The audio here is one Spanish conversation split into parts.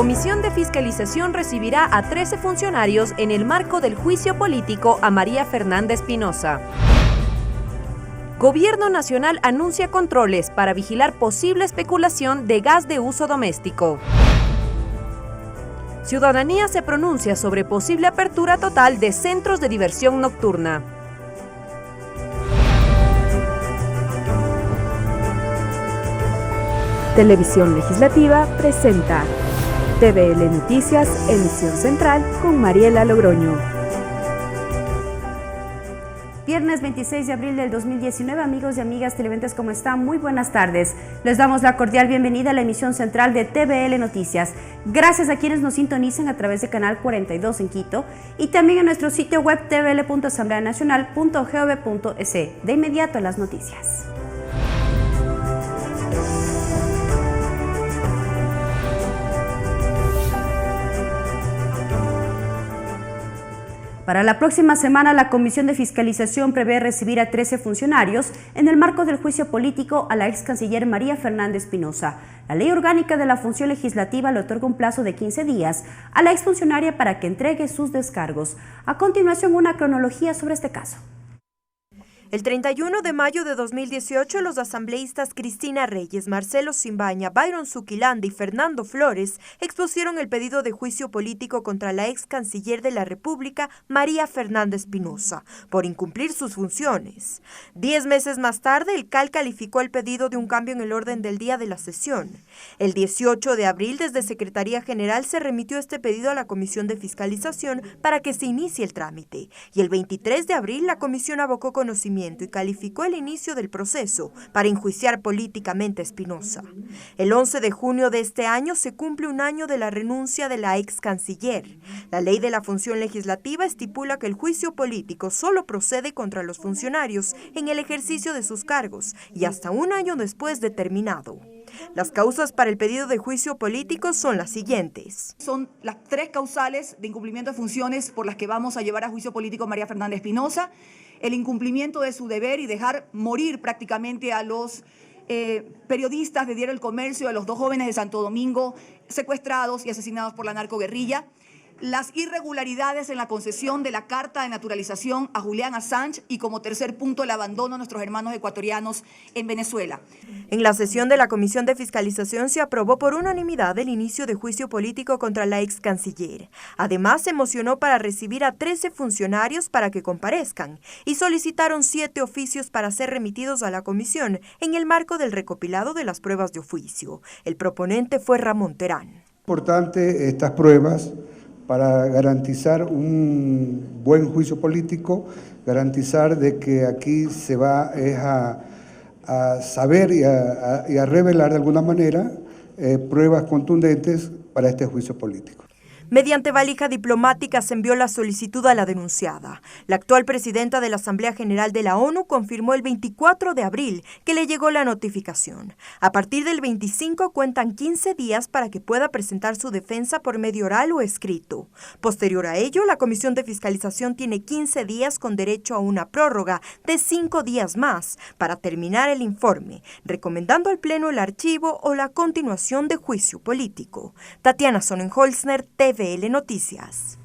Comisión de Fiscalización recibirá a 13 funcionarios en el marco del juicio político a María Fernanda Espinosa. Gobierno Nacional anuncia controles para vigilar posible especulación de gas de uso doméstico. Ciudadanía se pronuncia sobre posible apertura total de centros de diversión nocturna. Televisión Legislativa presenta TVL Noticias, emisión central con Mariela Logroño. Viernes 26 de abril del 2019, amigos y amigas televidentes, ¿cómo están? Muy buenas tardes. Les damos la cordial bienvenida a la emisión central de TVL Noticias. Gracias a quienes nos sintonicen a través de Canal 42 en Quito y también en nuestro sitio web tvl.asambleanacional.gov.es. De inmediato a las noticias. Para la próxima semana, la Comisión de Fiscalización prevé recibir a 13 funcionarios en el marco del juicio político a la ex canciller María Fernanda Espinosa. La Ley Orgánica de la Función Legislativa le otorga un plazo de 15 días a la exfuncionaria para que entregue sus descargos. A continuación, una cronología sobre este caso. El 31 de mayo de 2018, los asambleístas Cristina Reyes, Marcelo Simbaña, Byron Zuquilanda y Fernando Flores expusieron el pedido de juicio político contra la ex canciller de la República, María Fernanda Espinosa, por incumplir sus funciones. 10 meses más tarde, el CAL calificó el pedido de un cambio en el orden del día de la sesión. El 18 de abril, desde Secretaría General, se remitió este pedido a la Comisión de Fiscalización para que se inicie el trámite. Y el 23 de abril, la comisión abocó conocimiento y calificó el inicio del proceso para enjuiciar políticamente a Espinosa. El 11 de junio de este año se cumple un año de la renuncia de la ex canciller. La ley de la función legislativa estipula que el juicio político solo procede contra los funcionarios en el ejercicio de sus cargos y hasta un año después de terminado. Las causas para el pedido de juicio político son las siguientes. Son las 3 causales de incumplimiento de funciones por las que vamos a llevar a juicio político a María Fernanda Espinosa. El incumplimiento de su deber y dejar morir prácticamente a los periodistas de Diario El Comercio, a los 2 jóvenes de Santo Domingo secuestrados y asesinados por la narcoguerrilla. Las irregularidades en la concesión de la carta de naturalización a Julian Assange y como tercer punto el abandono a nuestros hermanos ecuatorianos en Venezuela. En la sesión de la Comisión de Fiscalización se aprobó por unanimidad el inicio de juicio político contra la ex canciller. Además, se mocionó para recibir a 13 funcionarios para que comparezcan y solicitaron 7 oficios para ser remitidos a la comisión en el marco del recopilado de las pruebas de oficio. El proponente fue Ramón Terán. Importante estas pruebas para garantizar un buen juicio político, garantizar de que aquí se va a saber y a revelar de alguna manera pruebas contundentes para este juicio político. Mediante valija diplomática se envió la solicitud a la denunciada. La actual presidenta de la Asamblea General de la ONU confirmó el 24 de abril que le llegó la notificación. A partir del 25 cuentan 15 días para que pueda presentar su defensa por medio oral o escrito. Posterior a ello, la Comisión de Fiscalización tiene 15 días con derecho a una prórroga de 5 días más para terminar el informe, recomendando al Pleno el archivo o la continuación de juicio político. Tatiana Sonnenholzner, TVL Noticias.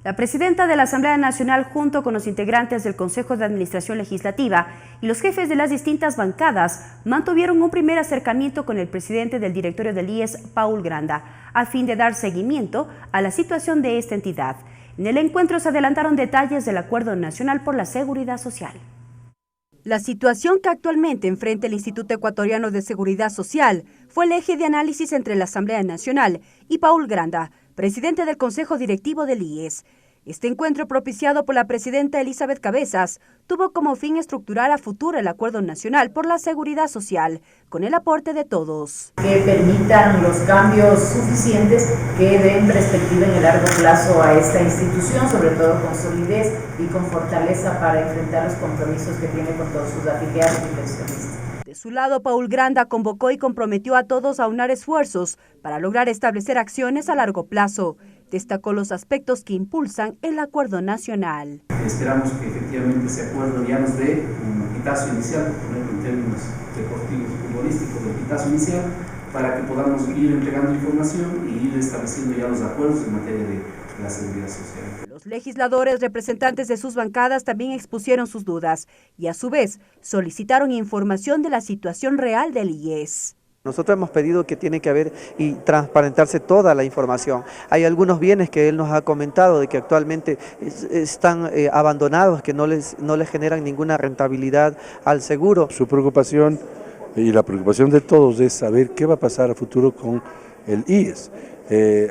La presidenta de la Asamblea Nacional, junto con los integrantes del Consejo de Administración Legislativa y los jefes de las distintas bancadas, mantuvieron un primer acercamiento con el presidente del directorio del IES, Paul Granda, a fin de dar seguimiento a la situación de esta entidad. En el encuentro se adelantaron detalles del Acuerdo Nacional por la Seguridad Social. La situación que actualmente enfrenta el Instituto Ecuatoriano de Seguridad Social fue el eje de análisis entre la Asamblea Nacional y Paul Granda, presidente del Consejo Directivo del IES. Este encuentro, propiciado por la presidenta Elizabeth Cabezas, tuvo como fin estructurar a futuro el Acuerdo Nacional por la Seguridad Social, con el aporte de todos. Que permitan los cambios suficientes que den perspectiva en el largo plazo a esta institución, sobre todo con solidez y con fortaleza para enfrentar los compromisos que tiene con todos sus afiliados y pensionistas. De su lado, Paul Granda convocó y comprometió a todos a aunar esfuerzos para lograr establecer acciones a largo plazo. Destacó los aspectos que impulsan el acuerdo nacional. Esperamos que efectivamente ese acuerdo ya nos dé un pitazo inicial, por ejemplo, en términos deportivos y futbolísticos, el pitazo inicial, para que podamos ir entregando información y ir estableciendo ya los acuerdos en materia de la seguridad social. Los legisladores representantes de sus bancadas también expusieron sus dudas y a su vez solicitaron información de la situación real del IES. Nosotros hemos pedido que tiene que haber y transparentarse toda la información. Hay algunos bienes que él nos ha comentado de que actualmente están abandonados, que no les generan ninguna rentabilidad al seguro. Su preocupación y la preocupación de todos es saber qué va a pasar a futuro con el IES.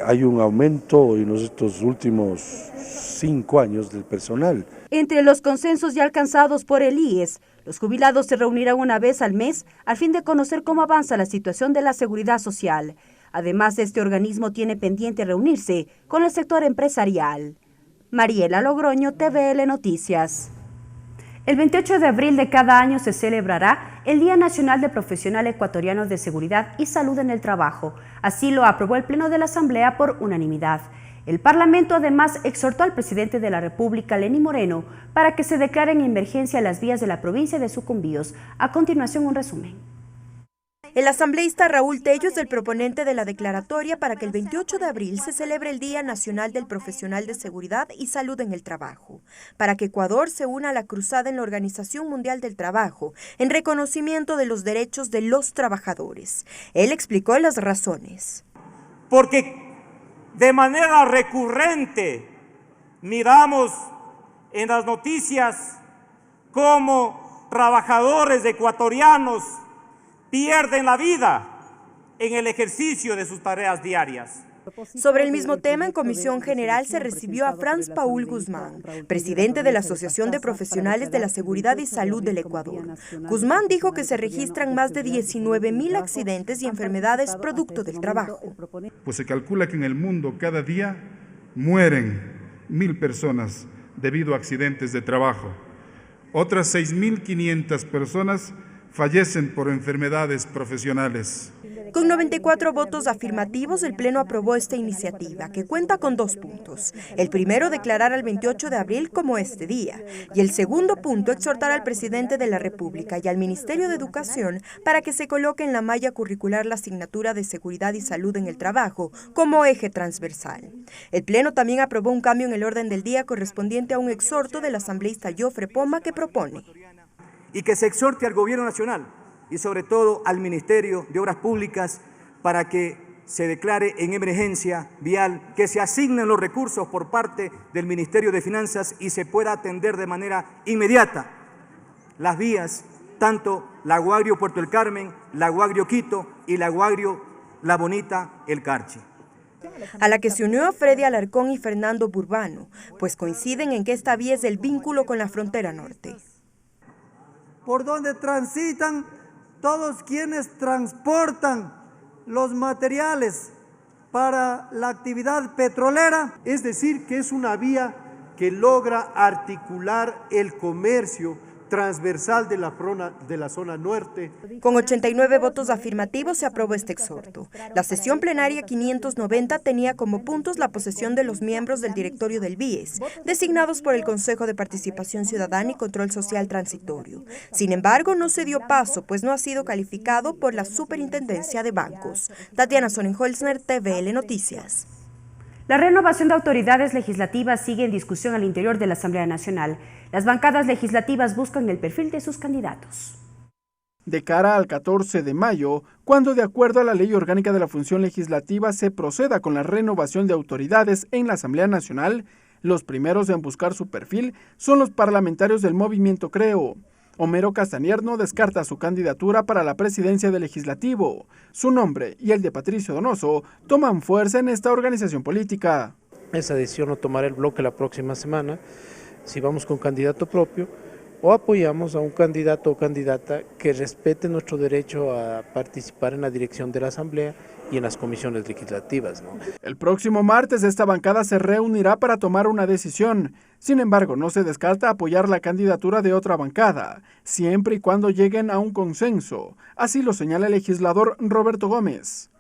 Hay un aumento en estos últimos 5 años del personal. Entre los consensos ya alcanzados por el IES, los jubilados se reunirán una vez al mes al fin de conocer cómo avanza la situación de la seguridad social. Además, este organismo tiene pendiente reunirse con el sector empresarial. Mariela Logroño, TVL Noticias. El 28 de abril de cada año se celebrará el Día Nacional de Profesional Ecuatoriano de Seguridad y Salud en el Trabajo. Así lo aprobó el Pleno de la Asamblea por unanimidad. El Parlamento además exhortó al presidente de la República, Lenín Moreno, para que se declaren en emergencia las vías de la provincia de Sucumbíos. A continuación, un resumen. El asambleísta Raúl Tello es el proponente de la declaratoria para que el 28 de abril se celebre el Día Nacional del Profesional de Seguridad y Salud en el Trabajo, para que Ecuador se una a la cruzada en la Organización Mundial del Trabajo en reconocimiento de los derechos de los trabajadores. Él explicó las razones. Porque de manera recurrente miramos en las noticias cómo trabajadores ecuatorianos pierden la vida en el ejercicio de sus tareas diarias. Sobre el mismo tema, en Comisión General se recibió a Franz Paul Guzmán, presidente de la Asociación de Profesionales de la Seguridad y Salud del Ecuador. Guzmán dijo que se registran más de 19.000 accidentes y enfermedades producto del trabajo. Pues se calcula que en el mundo cada día mueren 1.000 personas debido a accidentes de trabajo. Otras 6.500 personas fallecen por enfermedades profesionales. Con 94 votos afirmativos, el Pleno aprobó esta iniciativa, que cuenta con 2 puntos. El primero, declarar al 28 de abril como este día. Y el segundo punto, exhortar al presidente de la República y al Ministerio de Educación para que se coloque en la malla curricular la asignatura de Seguridad y Salud en el Trabajo como eje transversal. El Pleno también aprobó un cambio en el orden del día correspondiente a un exhorto del asambleísta Jofre Poma que propone. Y que se exhorte al Gobierno Nacional y sobre todo al Ministerio de Obras Públicas para que se declare en emergencia vial, que se asignen los recursos por parte del Ministerio de Finanzas y se pueda atender de manera inmediata las vías, tanto la Guagrio Puerto El Carmen, la Guagrio Quito y la Guagrio La Bonita El Carchi. A la que se unió Freddy Alarcón y Fernando Burbano, pues coinciden en que esta vía es el vínculo con la frontera norte. Por donde transitan todos quienes transportan los materiales para la actividad petrolera. Es decir, que es una vía que logra articular el comercio transversal de la zona norte. Con 89 votos afirmativos se aprobó este exhorto. La sesión plenaria 590 tenía como puntos la posesión de los miembros del directorio del BIES, designados por el Consejo de Participación Ciudadana y Control Social Transitorio. Sin embargo, no se dio paso, pues no ha sido calificado por la Superintendencia de Bancos. Tatiana Sonnenholzner, TVL Noticias. La renovación de autoridades legislativas sigue en discusión al interior de la Asamblea Nacional. Las bancadas legislativas buscan el perfil de sus candidatos. De cara al 14 de mayo, cuando de acuerdo a la Ley Orgánica de la Función Legislativa se proceda con la renovación de autoridades en la Asamblea Nacional, los primeros en buscar su perfil son los parlamentarios del Movimiento Creo. Homero Castañer no descarta su candidatura para la presidencia del Legislativo. Su nombre y el de Patricio Donoso toman fuerza en esta organización política. Esa decisión lo tomará el bloque la próxima semana, si vamos con candidato propio o apoyamos a un candidato o candidata que respete nuestro derecho a participar en la dirección de la Asamblea y en las comisiones legislativas, ¿no? El próximo martes esta bancada se reunirá para tomar una decisión. Sin embargo, no se descarta apoyar la candidatura de otra bancada, siempre y cuando lleguen a un consenso. Así lo señala el legislador Roberto Gómez.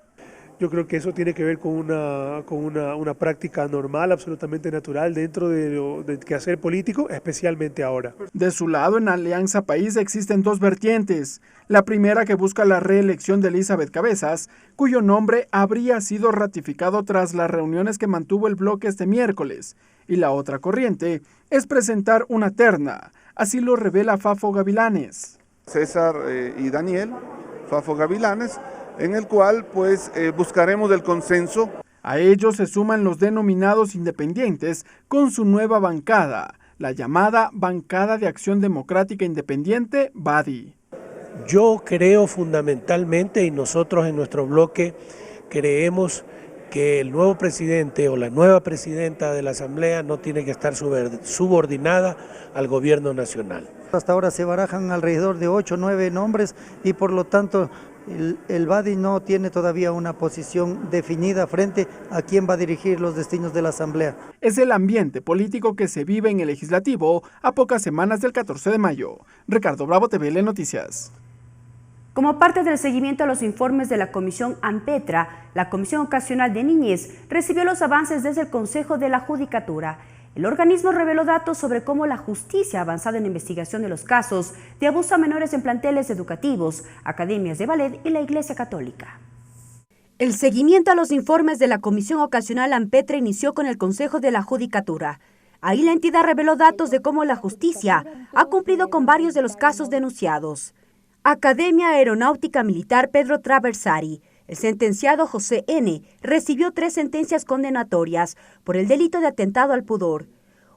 Yo creo que eso tiene que ver con una práctica normal, absolutamente natural dentro del quehacer político, especialmente ahora. De su lado, en Alianza País existen dos vertientes. La primera, que busca la reelección de Elizabeth Cabezas, cuyo nombre habría sido ratificado tras las reuniones que mantuvo el bloque este miércoles. Y la otra corriente es presentar una terna. Así lo revela Fafo Gavilanes. César y Daniel, Fafo Gavilanes, en el cual pues buscaremos el consenso. A ellos se suman los denominados independientes con su nueva bancada, la llamada Bancada de Acción Democrática Independiente, BADI. Yo creo fundamentalmente, y nosotros en nuestro bloque creemos que el nuevo presidente o la nueva presidenta de la Asamblea no tiene que estar subordinada al gobierno nacional. Hasta ahora se barajan alrededor de 8 o 9 nombres y por lo tanto el BADI no tiene todavía una posición definida frente a quién va a dirigir los destinos de la Asamblea. Es el ambiente político que se vive en el Legislativo a pocas semanas del 14 de mayo. Ricardo Bravo, TVL Noticias. Como parte del seguimiento a los informes de la Comisión ANPETRA, la Comisión Ocasional de Niñez recibió los avances desde el Consejo de la Judicatura. El organismo reveló datos sobre cómo la justicia ha avanzado en la investigación de los casos de abuso a menores en planteles educativos, academias de ballet y la Iglesia Católica. El seguimiento a los informes de la Comisión Ocasional ANPETRA inició con el Consejo de la Judicatura. Ahí la entidad reveló datos de cómo la justicia ha cumplido con varios de los casos denunciados. Academia Aeronáutica Militar Pedro Traversari. El sentenciado José N. recibió 3 sentencias condenatorias por el delito de atentado al pudor.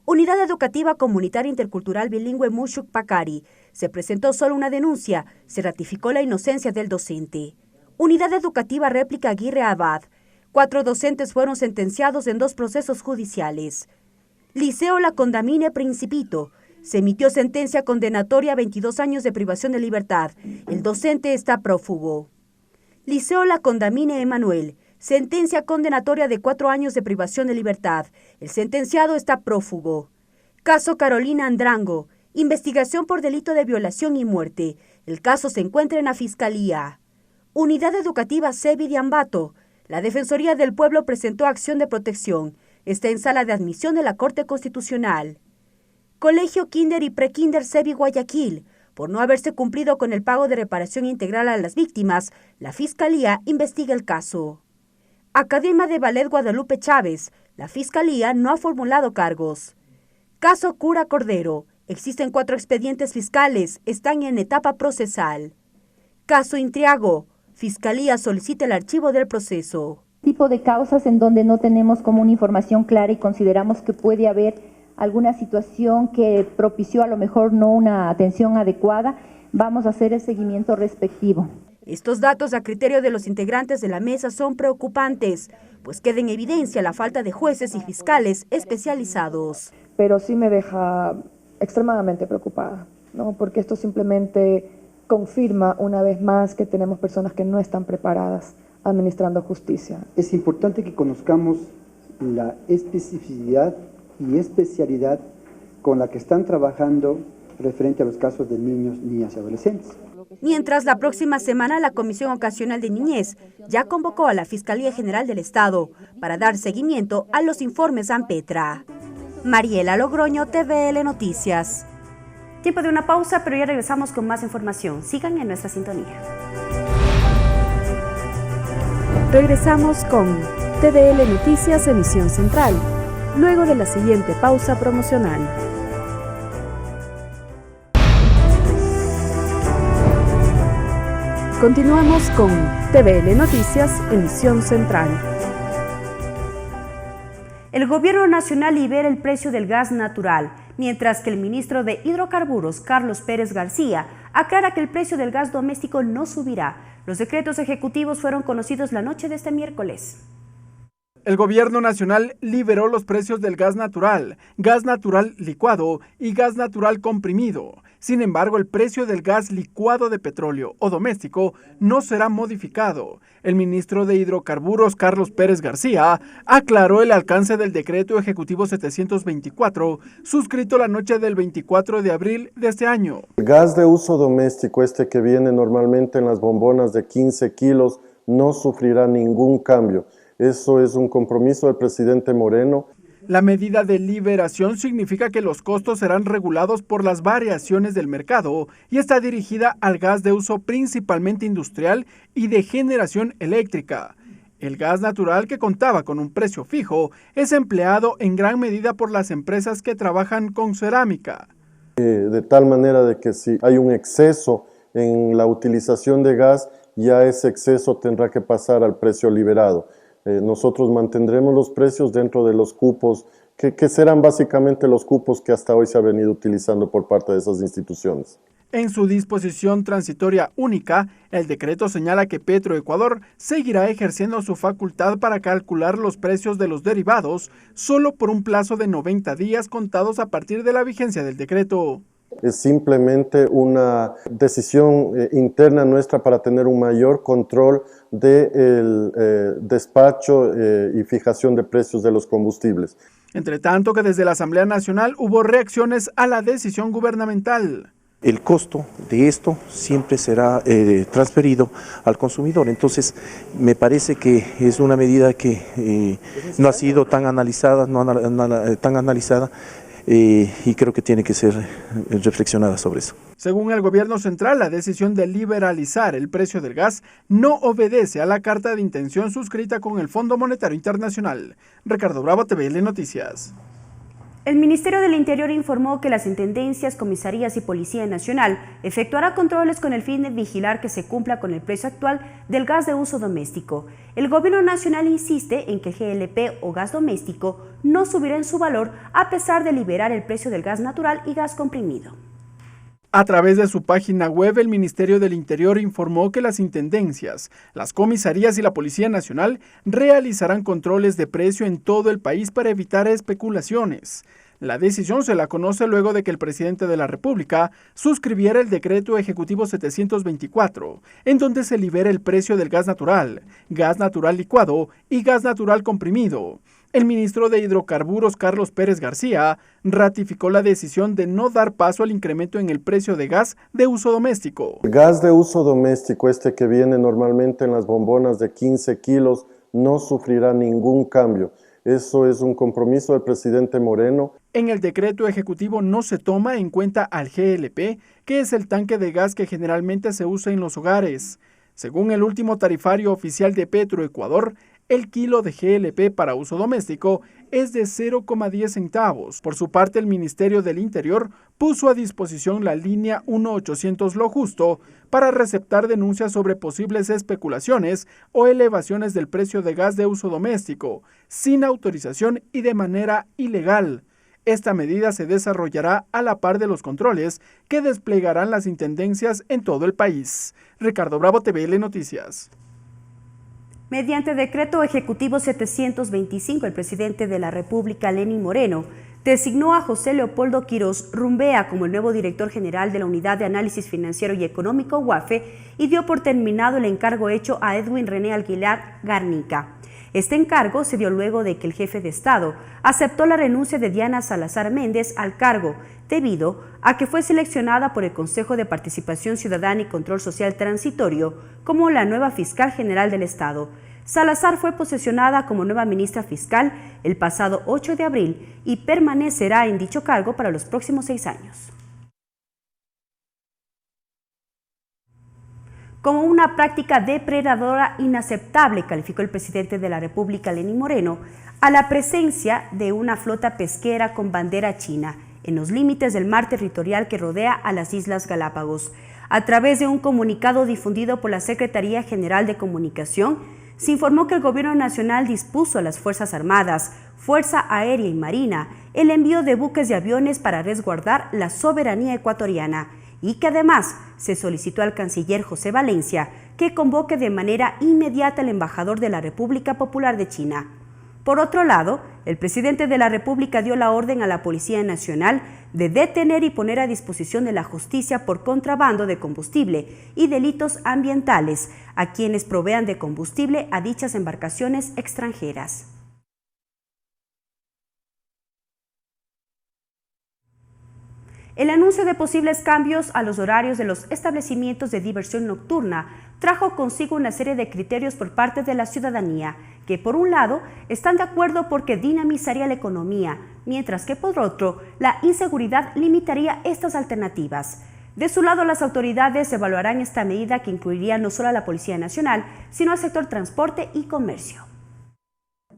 Unidad Educativa Comunitaria Intercultural Bilingüe Mushuk Pacari. Se presentó solo una denuncia. Se ratificó la inocencia del docente. Unidad Educativa Réplica Aguirre Abad. 4 docentes fueron sentenciados en 2 procesos judiciales. Liceo La Condamine Principito. Se emitió sentencia condenatoria a 22 años de privación de libertad. El docente está prófugo. Liceo La Condamine Emanuel. Sentencia condenatoria de 4 años de privación de libertad. El sentenciado está prófugo. Caso Carolina Andrango. Investigación por delito de violación y muerte. El caso se encuentra en la Fiscalía. Unidad Educativa Sebi de Ambato. La Defensoría del Pueblo presentó acción de protección. Está en sala de admisión de la Corte Constitucional. Colegio Kinder y Prekinder Sebi Guayaquil. Por no haberse cumplido con el pago de reparación integral a las víctimas, la Fiscalía investiga el caso. Academia de Ballet Guadalupe Chávez. La Fiscalía no ha formulado cargos. Caso Cura Cordero. Existen 4 expedientes fiscales. Están en etapa procesal. Caso Intriago. Fiscalía solicita el archivo del proceso. Tipo de causas en donde no tenemos como una información clara y consideramos que puede haber alguna situación que propició a lo mejor no una atención adecuada, vamos a hacer el seguimiento respectivo. Estos datos a criterio de los integrantes de la mesa son preocupantes, pues queda en evidencia la falta de jueces y fiscales especializados. Pero sí me deja extremadamente preocupada, ¿no? Porque esto simplemente confirma una vez más que tenemos personas que no están preparadas administrando justicia. Es importante que conozcamos la especificidad y especialidad con la que están trabajando referente a los casos de niños, niñas y adolescentes. Mientras, la próxima semana la Comisión Ocasional de Niñez ya convocó a la Fiscalía General del Estado para dar seguimiento a los informes ANPETRA. Mariela Logroño, TVL Noticias. Tiempo de una pausa, pero ya regresamos con más información. Sigan en nuestra sintonía. Regresamos con TVL Noticias, emisión central, luego de la siguiente pausa promocional. Continuamos con TVL Noticias, emisión central. El Gobierno Nacional libera el precio del gas natural, mientras que el ministro de Hidrocarburos, Carlos Pérez García, aclara que el precio del gas doméstico no subirá. Los decretos ejecutivos fueron conocidos la noche de este miércoles. El Gobierno Nacional liberó los precios del gas natural licuado y gas natural comprimido. Sin embargo, el precio del gas licuado de petróleo o doméstico no será modificado. El ministro de Hidrocarburos, Carlos Pérez García, aclaró el alcance del decreto ejecutivo 724, suscrito la noche del 24 de abril de este año. El gas de uso doméstico, que viene normalmente en las bombonas de 15 kilos, no sufrirá ningún cambio. Eso es un compromiso del presidente Moreno. La medida de liberación significa que los costos serán regulados por las variaciones del mercado y está dirigida al gas de uso principalmente industrial y de generación eléctrica. El gas natural, que contaba con un precio fijo, es empleado en gran medida por las empresas que trabajan con cerámica. De tal manera de que si hay un exceso en la utilización de gas, ya ese exceso tendrá que pasar al precio liberado. Nosotros mantendremos los precios dentro de los cupos, que serán básicamente los cupos que hasta hoy se ha venido utilizando por parte de esas instituciones. En su disposición transitoria única, el decreto señala que Petroecuador seguirá ejerciendo su facultad para calcular los precios de los derivados solo por un plazo de 90 días contados a partir de la vigencia del decreto. Es simplemente una decisión interna nuestra para tener un mayor control del despacho y fijación de precios de los combustibles. Entre tanto que desde la Asamblea Nacional hubo reacciones a la decisión gubernamental. El costo de esto siempre será transferido al consumidor. Entonces, me parece que es una medida que no ha sido tan analizada, y creo que tiene que ser reflexionada sobre eso. Según el gobierno central, la decisión de liberalizar el precio del gas no obedece a la carta de intención suscrita con el Fondo Monetario Internacional. Ricardo Bravo, TVL Noticias. El Ministerio del Interior informó que las intendencias, comisarías y Policía Nacional efectuará controles con el fin de vigilar que se cumpla con el precio actual del gas de uso doméstico. El Gobierno Nacional insiste en que el GLP o gas doméstico no subirá en su valor a pesar de liberar el precio del gas natural y gas comprimido. A través de su página web, el Ministerio del Interior informó que las intendencias, las comisarías y la Policía Nacional realizarán controles de precio en todo el país para evitar especulaciones. La decisión se la conoce luego de que el presidente de la República suscribiera el decreto ejecutivo 724, en donde se libera el precio del gas natural licuado y gas natural comprimido. El ministro de Hidrocarburos, Carlos Pérez García, ratificó la decisión de no dar paso al incremento en el precio de gas de uso doméstico. El gas de uso doméstico, que viene normalmente en las bombonas de 15 kilos, no sufrirá ningún cambio. Eso es un compromiso del presidente Moreno. En el decreto ejecutivo no se toma en cuenta al GLP, que es el tanque de gas que generalmente se usa en los hogares. Según el último tarifario oficial de Petroecuador, el kilo de GLP para uso doméstico es de 0,10 centavos. Por su parte, el Ministerio del Interior puso a disposición la línea 1-800 Lo Justo para receptar denuncias sobre posibles especulaciones o elevaciones del precio de gas de uso doméstico, sin autorización y de manera ilegal. Esta medida se desarrollará a la par de los controles que desplegarán las intendencias en todo el país. Ricardo Bravo, TVL Noticias. Mediante decreto ejecutivo 725, el presidente de la República, Lenín Moreno, designó a José Leopoldo Quirós Rumbea como el nuevo director general de la Unidad de Análisis Financiero y Económico, UAFE, y dio por terminado el encargo hecho a Edwin René Aguilar Garnica. Este encargo se dio luego de que el jefe de Estado aceptó la renuncia de Diana Salazar Méndez al cargo, debido a que fue seleccionada por el Consejo de Participación Ciudadana y Control Social Transitorio como la nueva fiscal general del Estado. Salazar fue posesionada como nueva ministra fiscal el pasado 8 de abril y permanecerá en dicho cargo para los próximos 6 años. Como una práctica depredadora inaceptable, calificó el presidente de la República, Lenín Moreno, a la presencia de una flota pesquera con bandera china en los límites del mar territorial que rodea a las Islas Galápagos. A través de un comunicado difundido por la Secretaría General de Comunicación, se informó que el Gobierno Nacional dispuso a las Fuerzas Armadas, Fuerza Aérea y Marina el envío de buques y aviones para resguardar la soberanía ecuatoriana, y que además se solicitó al canciller José Valencia que convoque de manera inmediata al embajador de la República Popular de China. Por otro lado, el presidente de la República dio la orden a la Policía Nacional de detener y poner a disposición de la justicia por contrabando de combustible y delitos ambientales a quienes provean de combustible a dichas embarcaciones extranjeras. El anuncio de posibles cambios a los horarios de los establecimientos de diversión nocturna trajo consigo una serie de criterios por parte de la ciudadanía, que por un lado están de acuerdo porque dinamizaría la economía, mientras que por otro la inseguridad limitaría estas alternativas. De su lado, las autoridades evaluarán esta medida que incluiría no solo a la Policía Nacional, sino al sector transporte y comercio.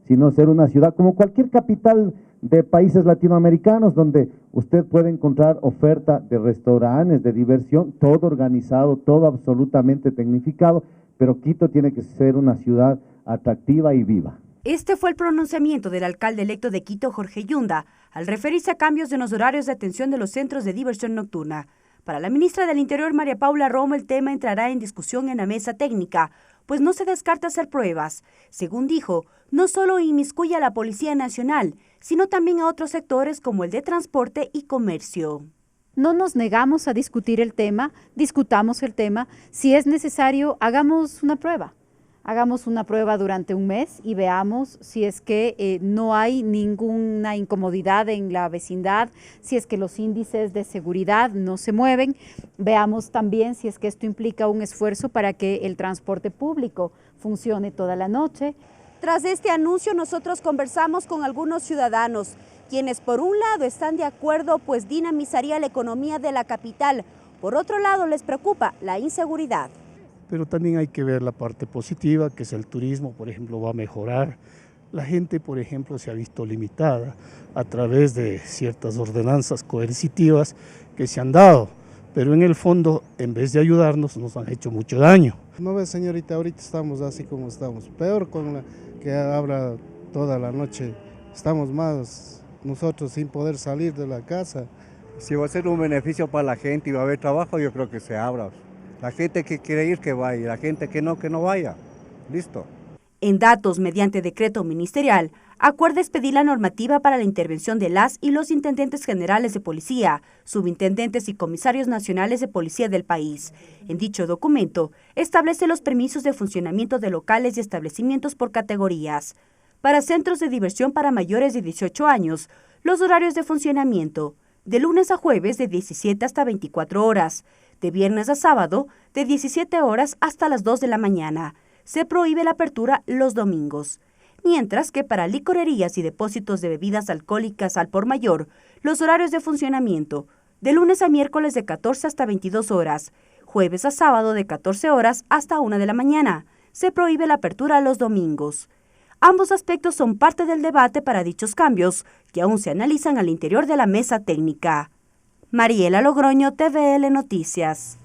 Sino ser una ciudad como cualquier capital de países latinoamericanos, donde usted puede encontrar oferta de restaurantes, de diversión, todo organizado, todo absolutamente tecnificado, pero Quito tiene que ser una ciudad atractiva y viva. Este fue el pronunciamiento del alcalde electo de Quito, Jorge Yunda, al referirse a cambios en los horarios de atención de los centros de diversión nocturna. Para la ministra del Interior, María Paula Romo, el tema entrará en discusión en la mesa técnica, pues no se descarta hacer pruebas. Según dijo, no solo inmiscuye a la Policía Nacional, sino también a otros sectores como el de transporte y comercio. No nos negamos a discutir el tema, discutamos el tema. Si es necesario, hagamos una prueba. Hagamos una prueba durante un mes y veamos si es que no hay ninguna incomodidad en la vecindad, si es que los índices de seguridad no se mueven. Veamos también si es que esto implica un esfuerzo para que el transporte público funcione toda la noche. Tras este anuncio, nosotros conversamos con algunos ciudadanos, quienes por un lado están de acuerdo, pues dinamizaría la economía de la capital. Por otro lado, les preocupa la inseguridad. Pero también hay que ver la parte positiva, que es el turismo, por ejemplo, va a mejorar. La gente, por ejemplo, se ha visto limitada a través de ciertas ordenanzas coercitivas que se han dado, pero en el fondo, en vez de ayudarnos, nos han hecho mucho daño. No ve, señorita, ahorita estamos así como estamos, peor con la que abra toda la noche, estamos más nosotros sin poder salir de la casa. Si va a ser un beneficio para la gente y va a haber trabajo, yo creo que se abra. La gente que quiere ir, que vaya, la gente que no vaya. Listo. En datos, mediante decreto ministerial, acuerda expedir la normativa para la intervención de las y los intendentes generales de policía, subintendentes y comisarios nacionales de policía del país. En dicho documento, establece los permisos de funcionamiento de locales y establecimientos por categorías. Para centros de diversión para mayores de 18 años, los horarios de funcionamiento, de lunes a jueves de 17 hasta 24 horas, de viernes a sábado, de 17 horas hasta las 2 de la mañana. Se prohíbe la apertura los domingos. Mientras que para licorerías y depósitos de bebidas alcohólicas al por mayor, los horarios de funcionamiento, de lunes a miércoles de 14 hasta 22 horas, jueves a sábado de 14 horas hasta 1 de la mañana. Se prohíbe la apertura los domingos. Ambos aspectos son parte del debate para dichos cambios, que aún se analizan al interior de la mesa técnica. Mariela Logroño, TVL Noticias.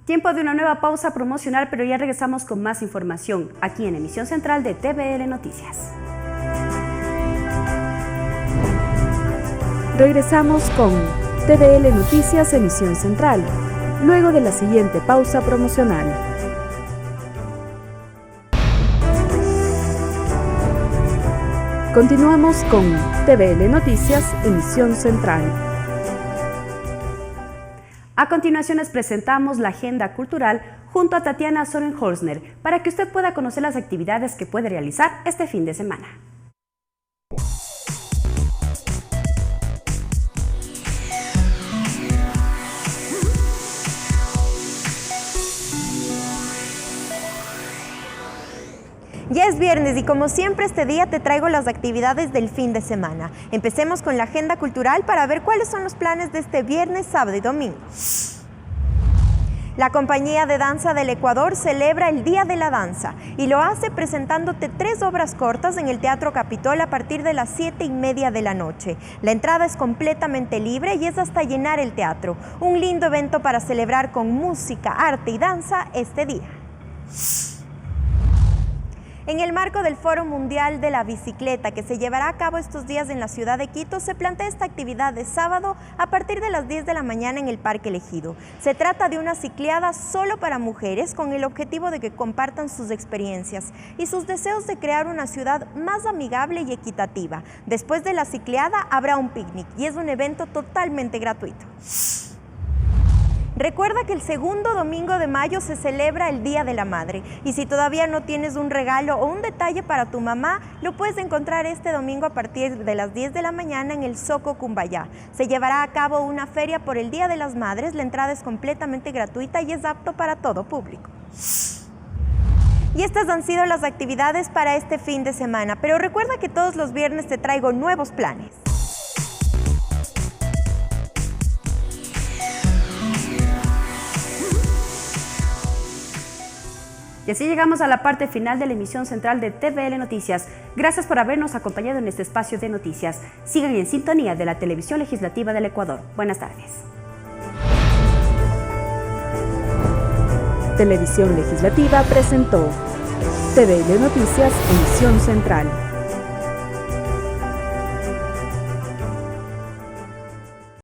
Tiempo de una nueva pausa promocional, pero ya regresamos con más información aquí en Emisión Central de TVL Noticias. Regresamos con TVL Noticias Emisión Central, luego de la siguiente pausa promocional. Continuamos con TVL Noticias Emisión Central. A continuación les presentamos la agenda cultural junto a Tatiana Sorenholzner para que usted pueda conocer las actividades que puede realizar este fin de semana. Ya es viernes y como siempre este día te traigo las actividades del fin de semana. Empecemos con la agenda cultural para ver cuáles son los planes de este viernes, sábado y domingo. La Compañía de Danza del Ecuador celebra el Día de la Danza y lo hace presentándote 3 obras cortas en el Teatro Capitol a partir de las 7:30 de la noche. La entrada es completamente libre y es hasta llenar el teatro. Un lindo evento para celebrar con música, arte y danza este día. En el marco del Foro Mundial de la Bicicleta, que se llevará a cabo estos días en la ciudad de Quito, se plantea esta actividad de sábado a partir de las 10 de la mañana en el Parque Elegido. Se trata de una cicleada solo para mujeres con el objetivo de que compartan sus experiencias y sus deseos de crear una ciudad más amigable y equitativa. Después de la cicleada habrá un picnic y es un evento totalmente gratuito. Recuerda que el segundo domingo de mayo se celebra el Día de la Madre y si todavía no tienes un regalo o un detalle para tu mamá, lo puedes encontrar este domingo a partir de las 10 de la mañana en el Zoco Cumbayá. Se llevará a cabo una feria por el Día de las Madres, la entrada es completamente gratuita y es apto para todo público. Y estas han sido las actividades para este fin de semana, pero recuerda que todos los viernes te traigo nuevos planes. Y así llegamos a la parte final de la emisión central de TVL Noticias. Gracias por habernos acompañado en este espacio de noticias. Sigan en sintonía de la Televisión Legislativa del Ecuador. Buenas tardes. Televisión Legislativa presentó TVL Noticias, emisión central.